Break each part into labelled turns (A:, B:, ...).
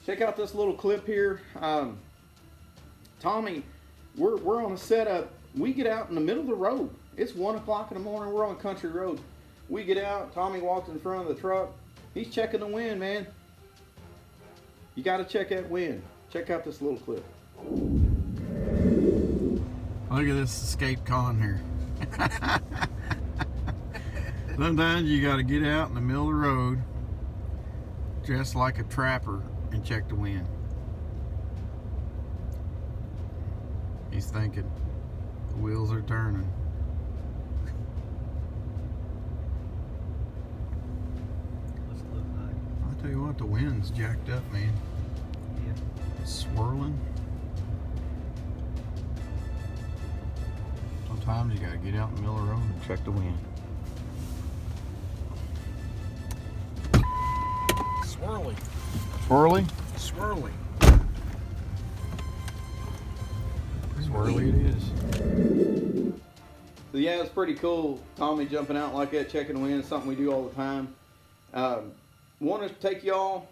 A: Check out this little clip here. Tommy, we're on a setup. We get out in the middle of the road. It's 1 o'clock in the morning. We're on a country road. We get out. Tommy walks in front of the truck. He's checking the wind, man. You got to check that wind. Check out this little clip. Look at this escape con here. Sometimes you got to get out in the middle of the road, dressed like a trapper, and check the wind. He's thinking the wheels are turning.
B: What's it look like?
A: I'll tell you what, the wind's jacked up, man.
B: Yeah.
A: It's swirling. Sometimes you gotta get out in the middle of the road and check the wind.
B: Swirly.
A: Swirly?
B: Swirly.
A: Swirly it is. So yeah, it's pretty cool. Tommy jumping out like that, checking the wind. It's something we do all the time. Want to take y'all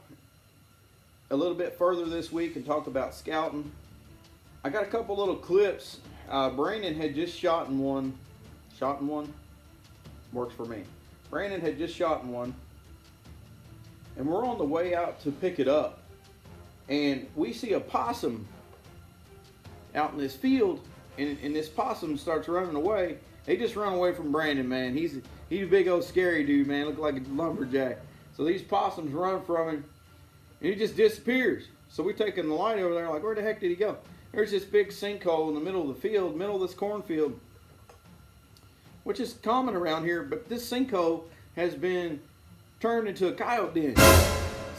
A: a little bit further this week and talk about scouting. I got a couple little clips. Brandon had just shot in one. Works for me. Brandon had just shot in one. And we're on the way out to pick it up. And we see a possum out in this field, and this possum starts running away. They just run away from Brandon, man. He's a big old scary dude, man. Look like a lumberjack. So these possums run from him, and he just disappears. So we're taking the light over there, like, where the heck did he go? There's this big sinkhole in the middle of the field, middle of this cornfield, which is common around here, but this sinkhole has been turned into a coyote den.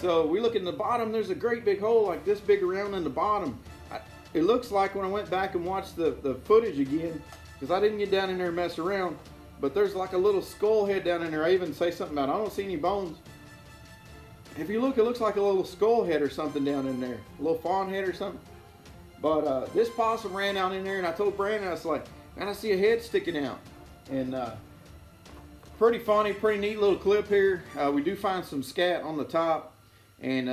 A: So we look in the bottom, there's a great big hole like this big around in the bottom. It looks like, when I went back and watched the footage again, because I didn't get down in there and mess around, but there's like a little skull head down in there. I even say something about it. I don't see any bones. If you look, it looks like a little skull head or something down in there. A little fawn head or something. But this possum ran out in there, and I told Brandon, I was like, man, I see a head sticking out. And pretty funny, pretty neat little clip here. We do find some scat on the top, and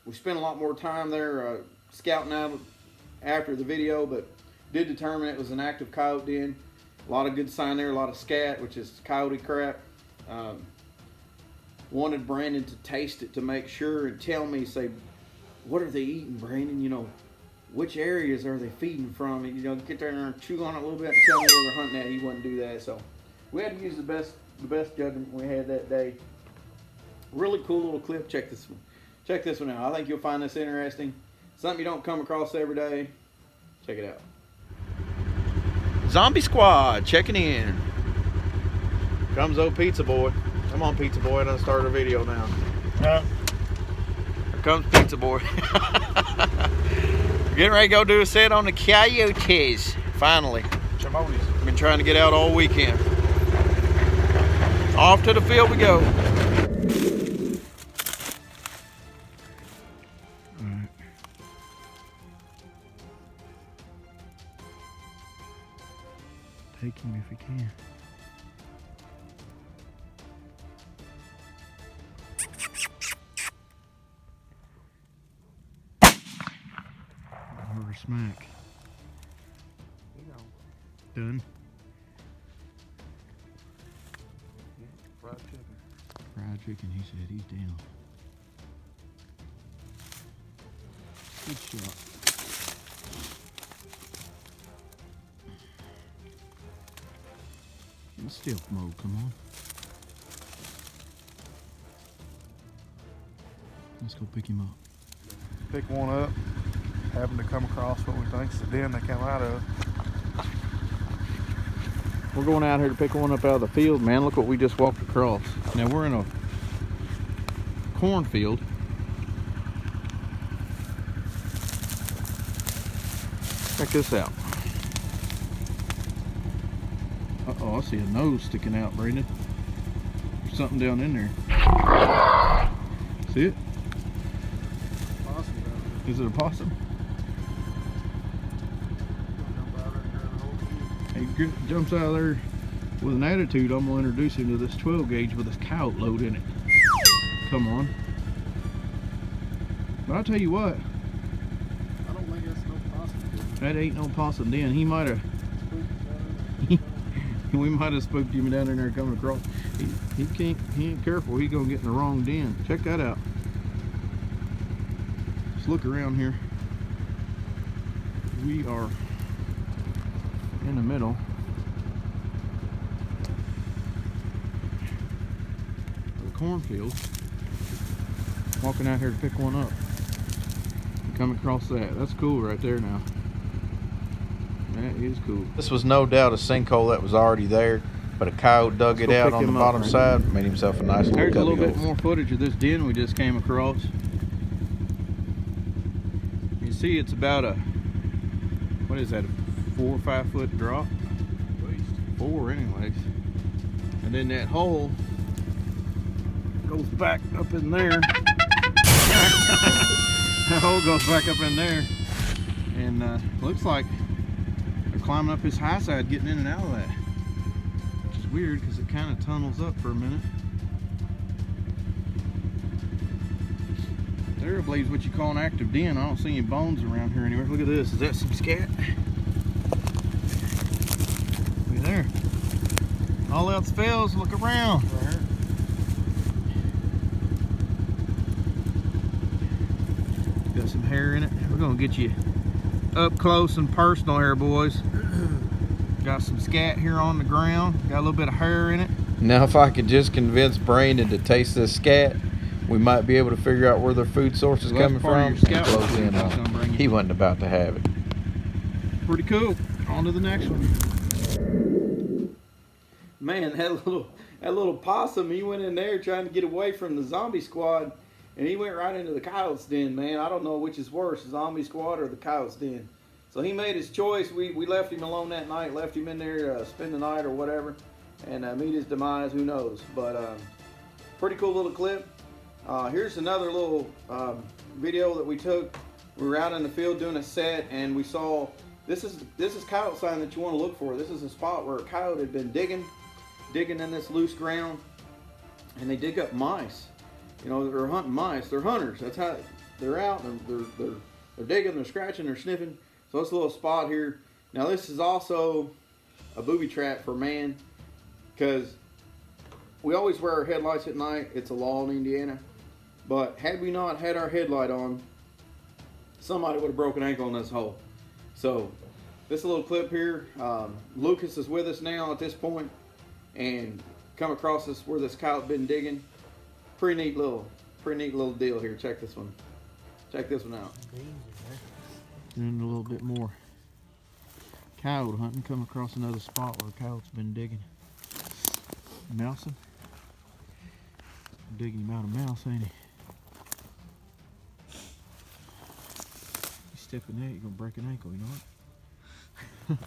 A: we spent a lot more time there scouting out after the video, but did determine it was an active coyote den. A lot of good sign there, a lot of scat, which is coyote crap. Wanted Brandon to taste it to make sure and tell me, say, what are they eating, Brandon? You know, which areas are they feeding from? And, you know, get there and chew on it a little bit and tell me where they're hunting at. He wouldn't do that, so we had to use the best judgment we had that day. Really cool little clip. Check this one out. I think you'll find this interesting. Something you don't come across every day. Check it out. Zombie Squad checking in. Comes old Pizza Boy. Come on, Pizza Boy. I done started a video now. Here comes Pizza Boy. Getting ready to go do a set on the Coyotes. Finally.
B: Chamotis.
A: Been trying to get out all weekend. Off to the field we go. Alright. Take him if you can. Or smack. Done.
B: Fried chicken.
A: Fried chicken, he said he's down. Good shot. In stealth mode, come on. Let's go pick him up.
B: Pick one up. Happen to come across what we think is the den they come out of.
A: We're going out here to pick one up out of the field, man. Look what we just walked across. Now we're in a cornfield. Check this out. Uh-oh, I see a nose sticking out, Brandon. There's something down in there. See it? Is it a possum? He jumps out of there with an attitude. I'm going to introduce him to this 12 gauge with a coyote load in it. Come on. But I'll tell you what,
B: I don't think that's no possum.
A: that ain't no possum den. He might have, we might have spooked him down in there coming across. He ain't careful. He's gonna get in the wrong den. Check that out. Let's look around here. We are in the middle. Cornfield, walking out here to pick one up and come across that. That's cool right there now. That is cool. This was no doubt a sinkhole that was already there, but a coyote dug it out on the bottom side, made himself a nice little cubby hole. There's a little bit more footage of this den we just came across. You see it's about a, what is that, a 4 or 5 foot drop? At least 4 anyways. And then that hole goes back up in there. That hole goes back up in there, and looks like they're climbing up his high side, getting in and out of that, which is weird because it kind of tunnels up for a minute. There, I believe, is what you call an active den. I don't see any bones around here anywhere. Look at this. Is that some scat? Look at there. All else fails, look around.
B: Right here.
A: Got some hair in it. We're gonna get you up close and personal here, boys. Got some scat here on the ground. Got a little bit of hair in it. Now, if I could just convince Brandon to taste this scat, we might be able to figure out where their food source is coming from. Close in on. He wasn't about to have it. Pretty cool. On to the next one. Man, that little possum, he went in there trying to get away from the zombie squad. And he went right into the coyote's den, man. I don't know which is worse, the zombie squad or the coyote's den. So he made his choice. We left him alone that night, left him in there spend the night or whatever, and meet his demise, who knows. But pretty cool little clip. Here's another little video that we took. We were out in the field doing a set, and we saw, this is coyote sign that you want to look for. This is a spot where a coyote had been digging in this loose ground, and they dig up mice. You know, they're hunting mice. They're hunters. That's how they're out. They're digging. They're scratching. They're sniffing. So this little spot here. Now this is also a booby trap for man, because we always wear our headlights at night. It's a law in Indiana. But had we not had our headlight on, somebody would have broken an ankle in this hole. So this little clip here. Lucas is with us now at this point, and come across this where this coyote's been digging. Pretty neat little deal here. Check this one. Check this one out. And a little bit more coyote hunting. Come across another spot where a coyote's been digging. Mousing. Digging him out of mouse, ain't he? You step in there, you're gonna break an ankle, you know what?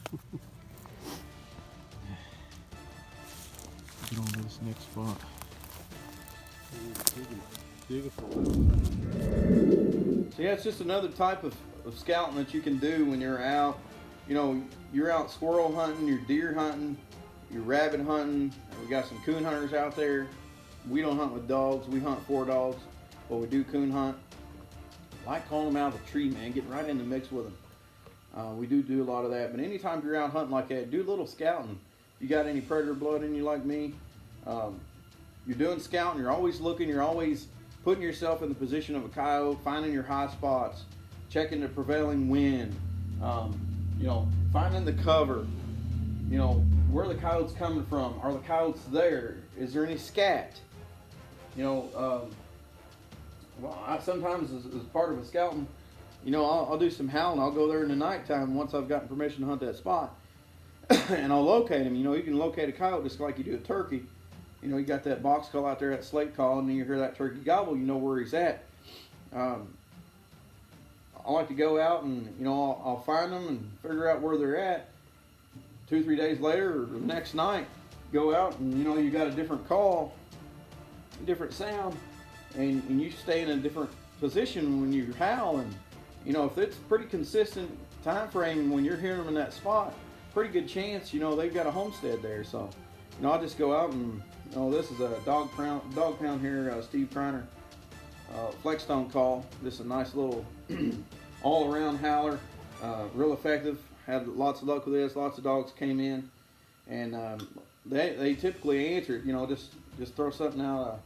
A: Get on to this next spot. So yeah, it's just another type of scouting that you can do when you're out. You know, you're out squirrel hunting, you're deer hunting, you're rabbit hunting. We got some coon hunters out there. We don't hunt with dogs, we hunt for dogs, but we do coon hunt. I like calling them out of the tree, man, getting right in the mix with them. We do a lot of that, but anytime you're out hunting like that, do a little scouting. If you got any predator blood in you like me, you're doing scouting, you're always looking, you're always putting yourself in the position of a coyote, finding your high spots, checking the prevailing wind, you know, finding the cover, you know, where the coyote's coming from. Are the coyotes there? Is there any scat? You know, well, sometimes as part of a scouting, you know, I'll do some howling. I'll go there in the nighttime once I've gotten permission to hunt that spot, and I'll locate him. You know, you can locate a coyote just like you do a turkey. You know, you got that box call out there, that slate call, and then you hear that turkey gobble, you know where he's at. I like to go out and, you know, I'll find them and figure out where they're at. 2 or 3 days later, or the next night, go out and, you know, you got a different call, a different sound, and you stay in a different position when you howl. And, you know, if it's pretty consistent time frame when you're hearing them in that spot, pretty good chance, you know, they've got a homestead there. So, you know, I'll just go out and, you know, this is a dog pound here, Steve Kreiner. Flexstone call. This is a nice little all-around howler, real effective. Had lots of luck with this. Lots of dogs came in, and they typically answer it. You know, just throw something out.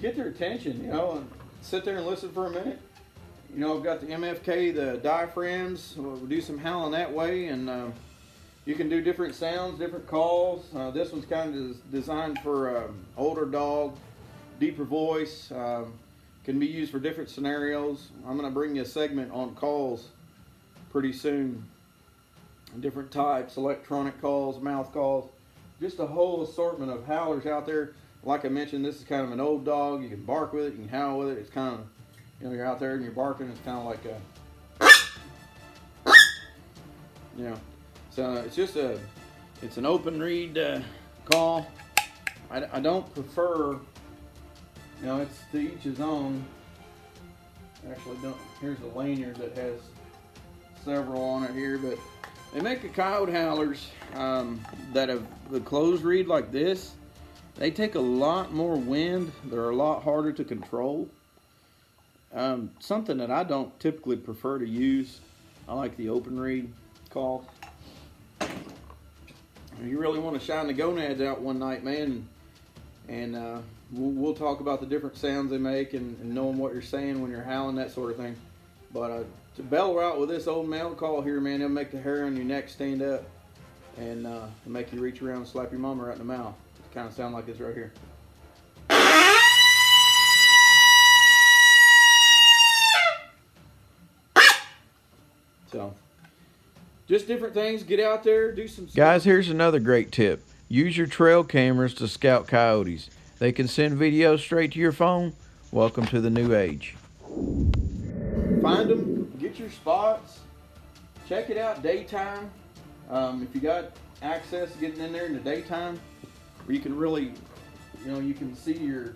A: Get their attention, you know, and sit there and listen for a minute. You know, I've got the MFK, the diaphragms. We'll do some howling that way, and you can do different sounds, different calls. This one's kind of designed for older dog, deeper voice. Can be used for different scenarios. I'm going to bring you a segment on calls pretty soon. Different types, electronic calls, mouth calls, just a whole assortment of howlers out there. Like I mentioned, this is kind of an old dog. You can bark with it, you can howl with it. It's kind of, you know, you're out there and you're barking. It's kind of like a, you know. So it's just it's an open reed call. I don't prefer, you know, it's to each his own. Actually, don't. Here's a lanyard that has several on it here, but they make the coyote howlers that have the closed reed like this. They take a lot more wind. They're a lot harder to control. Something that I don't typically prefer to use. I like the open reed call. You really want to shine the gonads out one night, man, and we'll talk about the different sounds they make and knowing what you're saying when you're howling, that sort of thing. But to bellow out with this old male call here, man, it'll make the hair on your neck stand up and make you reach around and slap your mama right in the mouth. Kind of sound like this right here. So, just different things. Get out there, do some stuff.
C: Guys, here's another great tip. Use your trail cameras to scout coyotes. They can send videos straight to your phone. Welcome to the new age.
A: Find them, get your spots, check it out daytime. If you got access to getting in there in the daytime, where you can really, you know, you can see your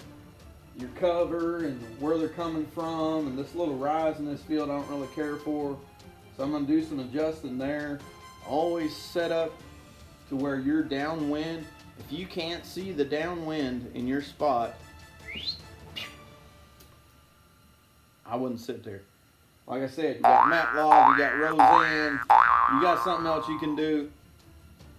A: cover and where they're coming from, and this little rise in this field I don't really care for, so I'm going to do some adjusting there. Always set up to where you're downwind. If you can't see the downwind in your spot, I wouldn't sit there. Like I said, you got Matlock, you got Roseanne, you got something else you can do.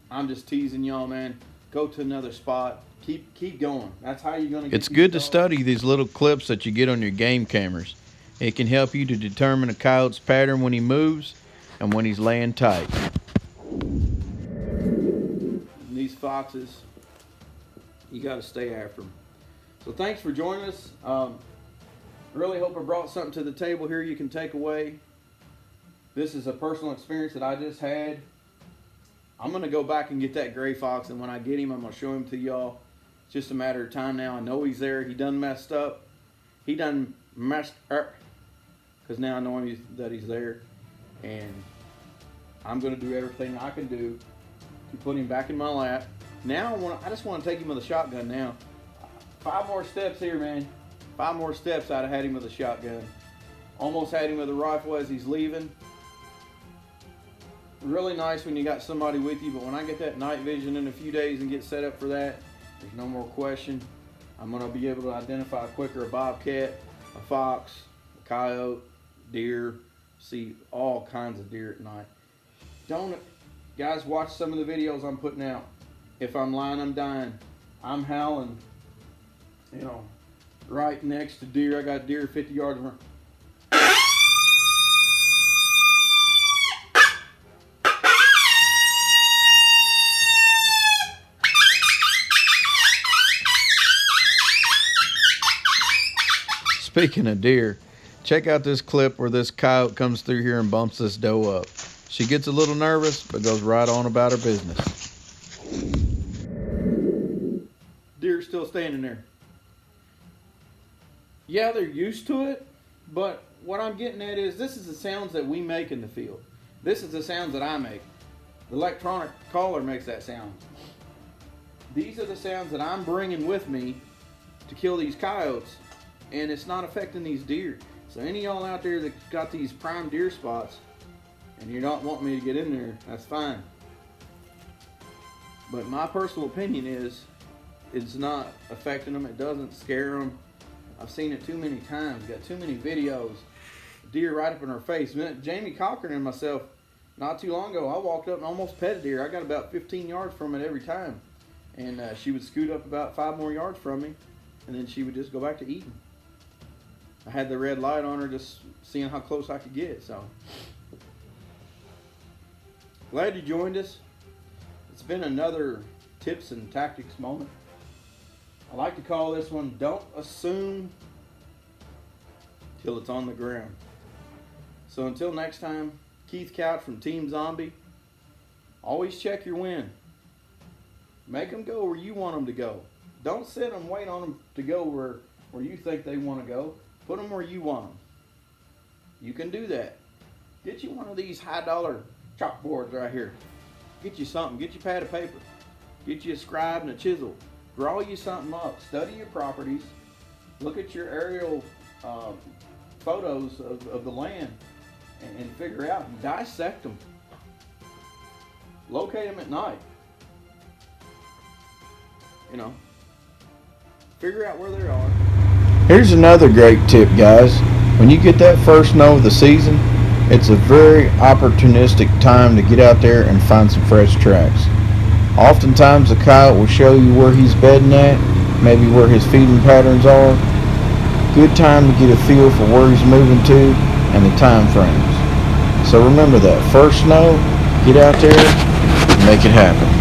A: I'm just teasing y'all, man. Go to another spot. Keep going. That's how you're gonna get.
C: It's good to study these little clips that you get on your game cameras. It can help you to determine a coyote's pattern when he moves and when he's laying tight.
A: These foxes, you got to stay after them. So thanks for joining us. Really hope I brought something to the table here you can take away. This is a personal experience that I just had. I'm going to go back and get that gray fox, and when I get him, I'm going to show him to y'all. It's just a matter of time now. I know he's there. He done messed up. He done messed up, because now I know that he's there, and I'm going to do everything I can do to put him back in my lap. Now I just want to take him with a shotgun now. 5 more steps here, man. 5 more steps I'd have had him with a shotgun. Almost had him with a rifle as he's leaving. Really nice when you got somebody with you, but when I get that night vision in a few days and get set up for that, there's no more question. I'm going to be able to identify quicker a bobcat, a fox, a coyote, deer, see all kinds of deer at night. Guys, watch some of the videos I'm putting out. If I'm lying, I'm dying. I'm howling, you know, right next to deer. I got deer 50 yards from her.
C: Speaking of deer, check out this clip where this coyote comes through here and bumps this doe up. She gets a little nervous, but goes right on about her business.
A: Deer still standing there. Yeah, they're used to it, but what I'm getting at is this is the sounds that we make in the field. This is the sounds that I make. The electronic caller makes that sound. These are the sounds that I'm bringing with me to kill these coyotes, and it's not affecting these deer. So any of y'all out there that got these prime deer spots and you don't want me to get in there, that's fine. But my personal opinion is it's not affecting them. It doesn't scare them. I've seen it too many times. Got too many videos. Deer right up in her face. Jamie Cochran and myself, not too long ago, I walked up and almost pet a deer. I got about 15 yards from it every time. And she would scoot up about 5 more yards from me, and then she would just go back to eating. I had the red light on her, just seeing how close I could get. So glad you joined us. It's been another tips and tactics moment. I like to call this one, don't assume till it's on the ground. So until next time, Keith Couch from Team Zombie. Always check your wind. Make them go where you want them to go. Don't sit and wait on them to go where you think they want to go. Put them where you want them. You can do that. Get you one of these high dollar chalkboards right here. Get you something. Get you a pad of paper. Get you a scribe and a chisel. Draw you something up. Study your properties. Look at your aerial photos of the land and figure out and dissect them. Locate them at night. You know, figure out where they are.
C: Here's another great tip, guys. When you get that first snow of the season, it's a very opportunistic time to get out there and find some fresh tracks. Oftentimes the coyote will show you where he's bedding at, maybe where his feeding patterns are. Good time to get a feel for where he's moving to and the time frames. So remember that first snow, get out there and make it happen.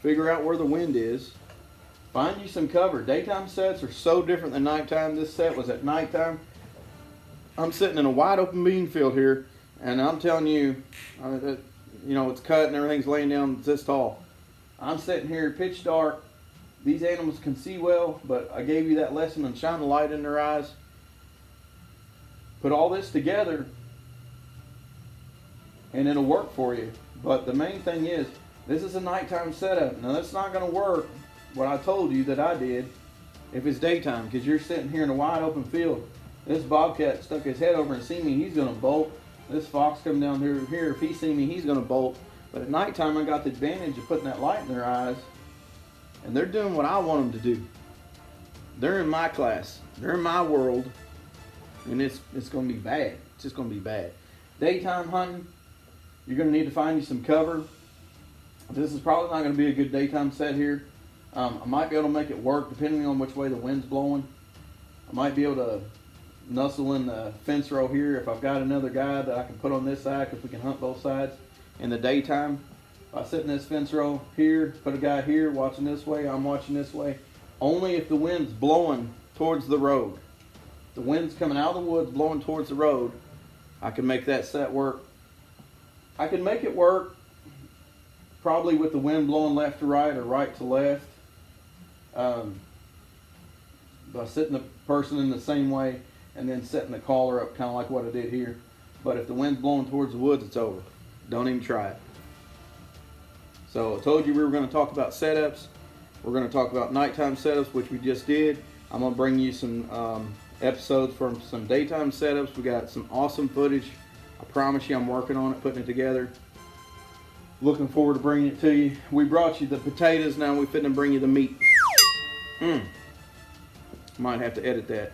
A: Figure out where the wind is. Find you some cover. Daytime sets are so different than nighttime. This set was at nighttime. I'm sitting in a wide open bean field here, and I'm telling you, it's cut and everything's laying down this tall. I'm sitting here pitch dark. These animals can see well, but I gave you that lesson on shine the light in their eyes. Put all this together, and it'll work for you. But the main thing is, this is a nighttime setup. Now that's not going to work, what I told you that I did, if it's daytime, because you're sitting here in a wide open field. This bobcat stuck his head over and see me, he's going to bolt. This fox come down here, if he see me, he's going to bolt. But at nighttime, I got the advantage of putting that light in their eyes, and they're doing what I want them to do. They're in my class. They're in my world, and it's going to be bad. It's just going to be bad. Daytime hunting, you're going to need to find you some cover. This is probably not going to be a good daytime set here. I might be able to make it work depending on which way the wind's blowing. I might be able to nuzzle in the fence row here if I've got another guy that I can put on this side, because we can hunt both sides in the daytime. If I sit in this fence row here, put a guy here watching this way, I'm watching this way. Only if the wind's blowing towards the road. The wind's coming out of the woods blowing towards the road, I can make that set work. I can make it work probably with the wind blowing left to right or right to left. By sitting the person in the same way and then setting the collar up kind of like what I did here. But if the wind's blowing towards the woods, it's over. Don't even try it. So I told you we were going to talk about setups. We're going to talk about nighttime setups, which we just did. I'm going to bring you some episodes from some daytime setups. We got some awesome footage. I promise you I'm working on it, putting it together. Looking forward to bringing it to you. We brought you the potatoes, now we finna bring you the meat. Might have to edit that.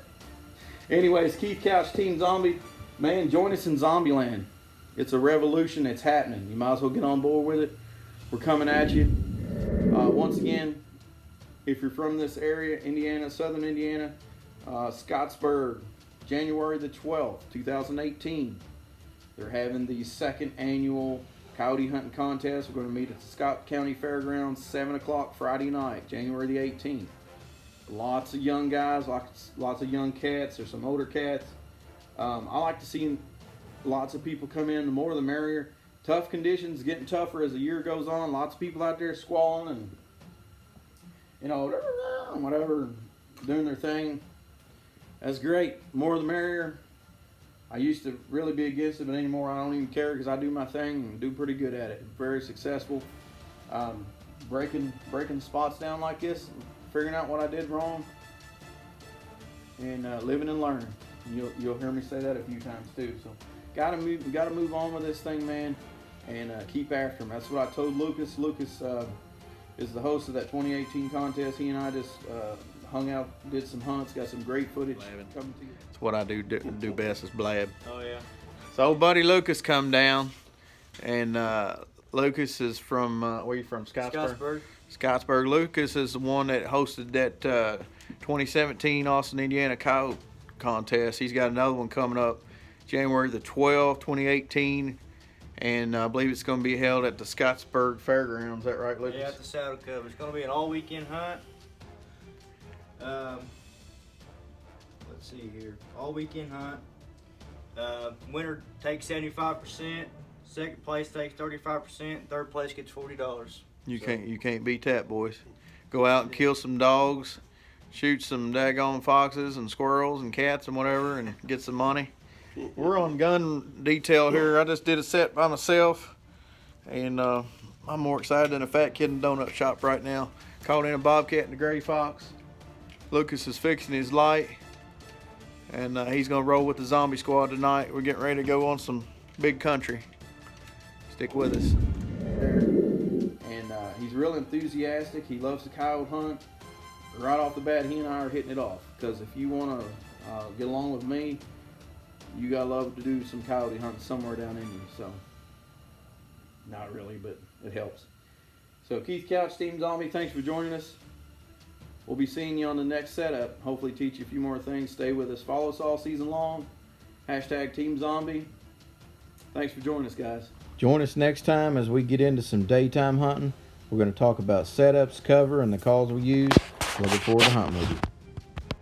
A: Anyways, Keith Couch, Team Zombie. Man, join us in Zombieland. It's a revolution, it's happening. You might as well get on board with it. We're coming at you. Once again, if you're from this area, Indiana, southern Indiana, Scottsburg, January the 12th, 2018. They're having the second annual coyote hunting contest. We're going to meet at the Scott County Fairgrounds, 7 o'clock Friday night, January the 18th. Lots of young guys, lots of young cats. There's some older cats. I like to see lots of people come in. The more the merrier. Tough conditions, getting tougher as the year goes on. Lots of people out there squalling and, whatever, doing their thing. That's great. More the merrier. I used to really be against it, but anymore I don't even care, because I do my thing and do pretty good at it. Very successful. Breaking spots down like this, figuring out what I did wrong, and living and learning. You'll hear me say that a few times too. So gotta move on with this thing, man. and keep after them. That's what I told Lucas. Lucas is the host of that 2018 contest. He and I just hung out, did some hunts, got some great footage coming to you.
D: That's what I do best is blab.
E: Oh yeah.
D: So old buddy Lucas come down, and Lucas is from where you from? Scottsburg. Scottsburg. Lucas is the one that hosted that 2017 Austin, Indiana Coyote contest. He's got another one coming up January the 12th, 2018, and I believe it's going to be held at the Scottsburg Fairgrounds. Is that right, Lucas?
E: Yeah, at the Saddle Cup. It's going to be an all-weekend hunt. Let's see here. All-weekend hunt. Winner takes 75%. Second place takes 35%. Third place gets $40.
D: You can't beat that, boys. Go out and kill some dogs, shoot some daggone foxes and squirrels and cats and whatever, and get some money. We're on gun detail here. I just did a set by myself, and I'm more excited than a fat kid in a donut shop right now. Caught in a bobcat and a gray fox. Lucas is fixing his light, and he's gonna roll with the zombie squad tonight. We're getting ready to go on some big country. Stick with us.
A: And he's real enthusiastic. He loves the coyote hunt. Right off the bat, he and I are hitting it off. Because if you want to get along with me, you gotta love to do some coyote hunting somewhere down in you. So, not really, but it helps. So Keith Couch, Team Zombie, thanks for joining us. We'll be seeing you on the next setup. Hopefully teach you a few more things. Stay with us. Follow us all season long. Hashtag Team Zombie. Thanks for joining us, guys.
C: Join us next time as we get into some daytime hunting. We're going to talk about setups, cover, and the calls we use. Looking forward to hunting with you.